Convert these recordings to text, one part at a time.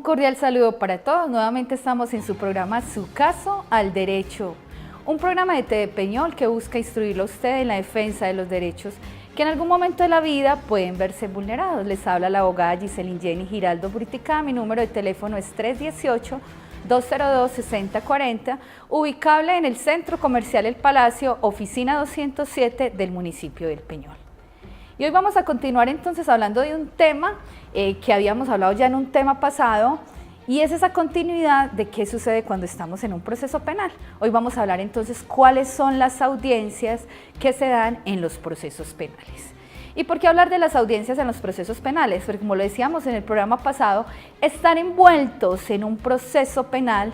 cordial saludo para todos. Nuevamente estamos en su programa Su Caso al Derecho, un programa de TV Peñol que busca instruirlo a usted en la defensa de los derechos que en algún momento de la vida pueden verse vulnerados. Les habla la abogada Giselin Jenny Giraldo Buritica. Mi número de teléfono es 318-202-6040, ubicable en el Centro Comercial El Palacio, oficina 207 del municipio del Peñol. Y hoy vamos a continuar entonces hablando de un tema que habíamos hablado ya en un tema pasado, y es esa continuidad de qué sucede cuando estamos en un proceso penal. Hoy vamos a hablar entonces cuáles son las audiencias que se dan en los procesos penales. ¿Y por qué hablar de las audiencias en los procesos penales? Porque como lo decíamos en el programa pasado, estar envueltos en un proceso penal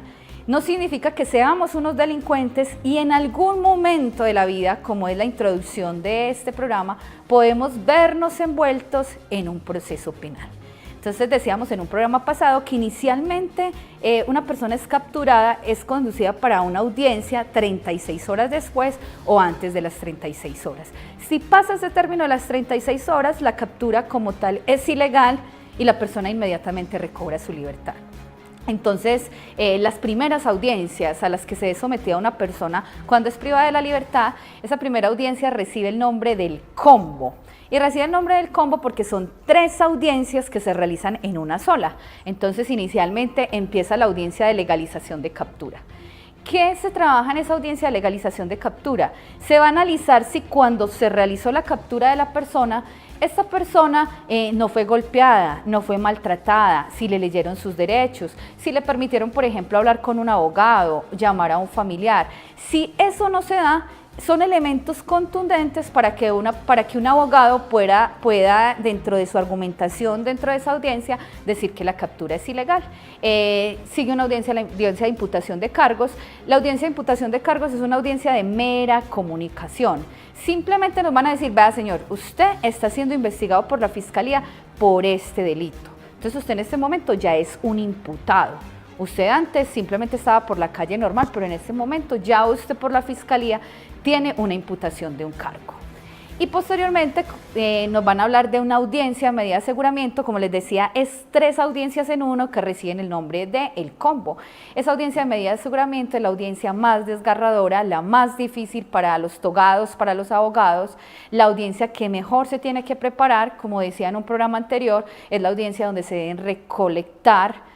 no significa que seamos unos delincuentes, y en algún momento de la vida, como es la introducción de este programa, podemos vernos envueltos en un proceso penal. Entonces decíamos en un programa pasado que inicialmente una persona es capturada, es conducida para una audiencia 36 horas después o antes de las 36 horas. Si pasa ese término de las 36 horas, la captura como tal es ilegal y la persona inmediatamente recobra su libertad. Entonces, las primeras audiencias a las que se es sometida una persona cuando es privada de la libertad, esa primera audiencia recibe el nombre del combo. Y recibe el nombre del combo porque son 3 audiencias que se realizan en una sola. Entonces, inicialmente empieza la audiencia de legalización de captura. ¿Qué se trabaja en esa audiencia de legalización de captura? Se va a analizar si cuando se realizó la captura de la persona, esta persona no fue golpeada, no fue maltratada, si le leyeron sus derechos, si le permitieron, por ejemplo, hablar con un abogado, llamar a un familiar. Si eso no se da, son elementos contundentes para que un abogado pueda, dentro de su argumentación, dentro de esa audiencia, decir que la captura es ilegal. Sigue una audiencia, la audiencia de imputación de cargos. La audiencia de imputación de cargos es una audiencia de mera comunicación. Simplemente nos van a decir: vea, señor, usted está siendo investigado por la Fiscalía por este delito. Entonces usted en este momento ya es un imputado. Usted antes simplemente estaba por la calle normal, pero en este momento ya usted por la Fiscalía tiene una imputación de un cargo. Y posteriormente nos van a hablar de una audiencia de medida de aseguramiento. Como les decía, es 3 audiencias en uno que reciben el nombre de el combo. Esa audiencia de medida de aseguramiento es la audiencia más desgarradora, la más difícil para los togados, para los abogados, la audiencia que mejor se tiene que preparar. Como decía en un programa anterior, es la audiencia donde se deben recopilar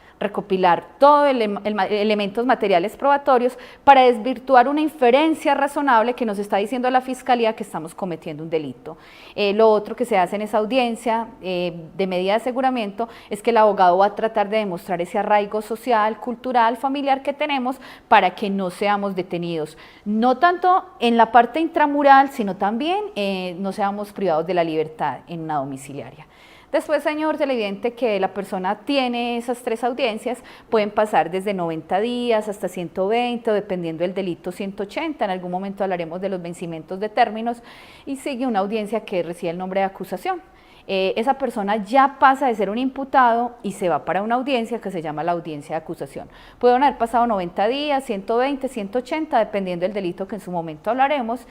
todos elementos materiales probatorios para desvirtuar una inferencia razonable que nos está diciendo la Fiscalía que estamos cometiendo un delito. Lo otro que se hace en esa audiencia de medida de aseguramiento es que el abogado va a tratar de demostrar ese arraigo social, cultural, familiar que tenemos para que no seamos detenidos, no tanto en la parte intramural, sino también no seamos privados de la libertad en una domiciliaria. Después, señor televidente, que la persona tiene esas 3 audiencias, pueden pasar desde 90 días hasta 120, o dependiendo del delito 180, en algún momento hablaremos de los vencimientos de términos, y sigue una audiencia que recibe el nombre de acusación. Esa persona ya pasa de ser un imputado y se va para una audiencia que se llama la audiencia de acusación. Pueden haber pasado 90 días, 120, 180, dependiendo del delito que en su momento hablaremos,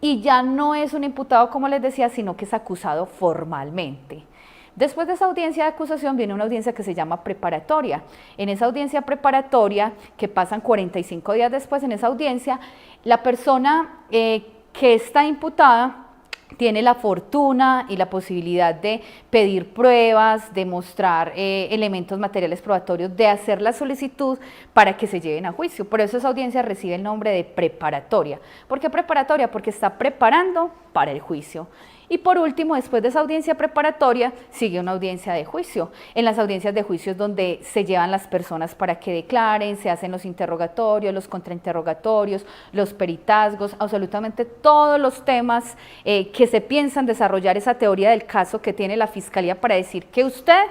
y ya no es un imputado, como les decía, sino que es acusado formalmente. Después de esa audiencia de acusación viene una audiencia que se llama preparatoria. En esa audiencia preparatoria, que pasan 45 días después, en esa audiencia, la persona que está imputada tiene la fortuna y la posibilidad de pedir pruebas, de mostrar elementos materiales probatorios, de hacer la solicitud para que se lleven a juicio. Por eso esa audiencia recibe el nombre de preparatoria. ¿Por qué preparatoria? Porque está preparando para el juicio. Y por último, después de esa audiencia preparatoria, sigue una audiencia de juicio. En las audiencias de juicio es donde se llevan las personas para que declaren, se hacen los interrogatorios, los contrainterrogatorios, los peritazgos, absolutamente todos los temas que se piensan desarrollar esa teoría del caso que tiene la Fiscalía para decir que usted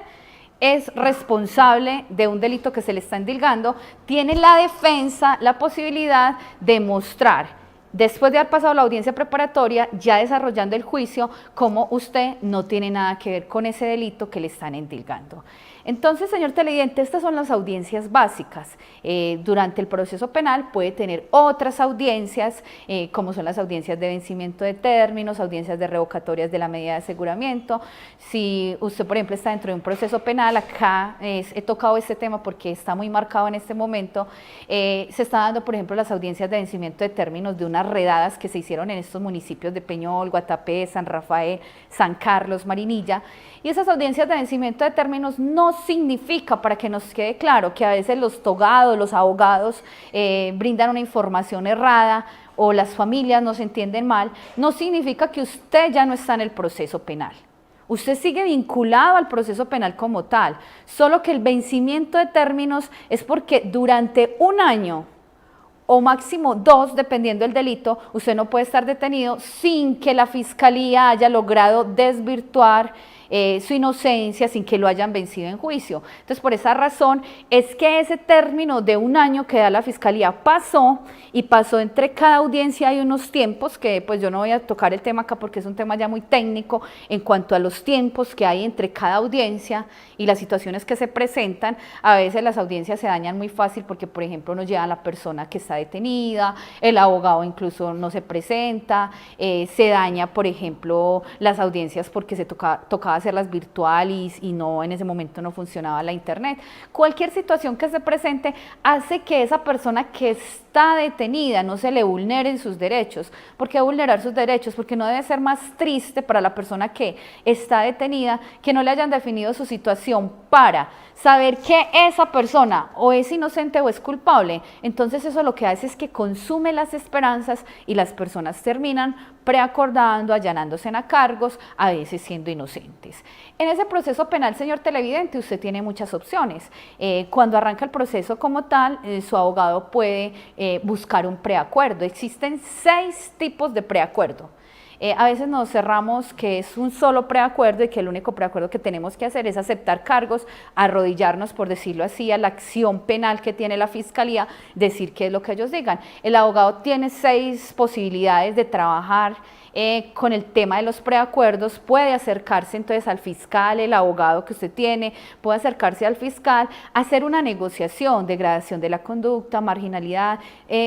es responsable de un delito que se le está indilgando. Tiene la defensa la posibilidad de mostrar después de haber pasado la audiencia preparatoria, ya desarrollando el juicio, como usted no tiene nada que ver con ese delito que le están endilgando. Entonces, señor televidente, estas son las audiencias básicas. Durante el proceso penal puede tener otras audiencias, como son las audiencias de vencimiento de términos, audiencias de revocatorias de la medida de aseguramiento. Si usted, por ejemplo, está dentro de un proceso penal, acá he tocado este tema porque está muy marcado en este momento, se está dando, por ejemplo, las audiencias de vencimiento de términos de unas redadas que se hicieron en estos municipios de Peñol, Guatapé, San Rafael, San Carlos, Marinilla, y esas audiencias de vencimiento de términos no significa, para que nos quede claro, que a veces los togados, los abogados brindan una información errada o las familias nos entienden mal, no significa que usted ya no está en el proceso penal. Usted sigue vinculado al proceso penal como tal, solo que el vencimiento de términos es porque durante un año o máximo 2, dependiendo del delito, usted no puede estar detenido sin que la fiscalía haya logrado desvirtuar su inocencia, sin que lo hayan vencido en juicio. Entonces, por esa razón es que ese término de un año que da la fiscalía pasó, y pasó entre cada audiencia. Hay unos tiempos que pues yo no voy a tocar el tema acá porque es un tema ya muy técnico en cuanto a los tiempos que hay entre cada audiencia y las situaciones que se presentan. A veces las audiencias se dañan muy fácil porque, por ejemplo, no llega la persona que está detenida, el abogado incluso no se presenta, se daña, por ejemplo, las audiencias porque se tocaba hacerlas virtuales y no, en ese momento no funcionaba la internet. Cualquier situación que se presente hace que esa persona que está detenida no se le vulneren sus derechos. ¿Por qué vulnerar sus derechos? Porque no debe ser más triste para la persona que está detenida que no le hayan definido su situación para saber que esa persona o es inocente o es culpable. Entonces eso lo que hace es que consume las esperanzas y las personas terminan preacordando, allanándose a cargos, a veces siendo inocentes. En ese proceso penal, señor televidente, usted tiene muchas opciones. Cuando arranca el proceso como tal, su abogado puede buscar un preacuerdo. Existen 6 tipos de preacuerdo. A veces nos cerramos que es un solo preacuerdo y que el único preacuerdo que tenemos que hacer es aceptar cargos, arrodillarnos, por decirlo así, a la acción penal que tiene la fiscalía, decir qué es lo que ellos digan. El abogado tiene 6 posibilidades de trabajar con el tema de los preacuerdos. Puede acercarse entonces al fiscal, el abogado que usted tiene, puede acercarse al fiscal, hacer una negociación, degradación de la conducta, marginalidad,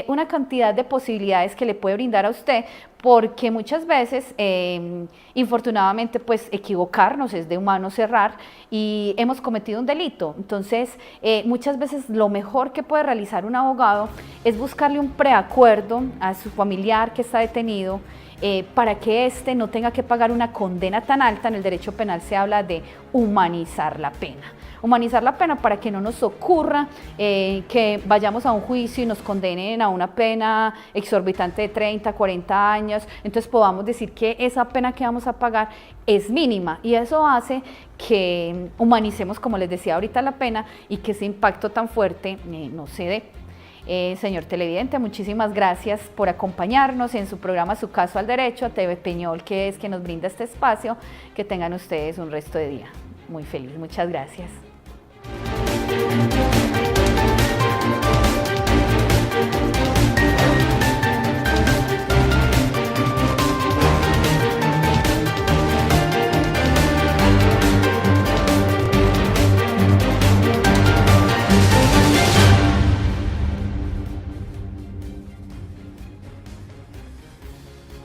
una cantidad de posibilidades que le puede brindar a usted, porque muchas veces, infortunadamente, pues equivocarnos es de humanos errar y hemos cometido un delito. Entonces, muchas veces lo mejor que puede realizar un abogado es buscarle un preacuerdo a su familiar que está detenido, para que éste no tenga que pagar una condena tan alta. En el derecho penal se habla de humanizar la pena. Humanizar la pena para que no nos ocurra que vayamos a un juicio y nos condenen a una pena exorbitante de 30, 40 años, entonces podamos decir que esa pena que vamos a pagar es mínima, y eso hace que humanicemos, como les decía ahorita, la pena y que ese impacto tan fuerte no se dé. Señor televidente, muchísimas gracias por acompañarnos en su programa Su Caso al Derecho, a TV Peñol, que es que nos brinda este espacio. Que tengan ustedes un resto de día muy feliz. Muchas gracias.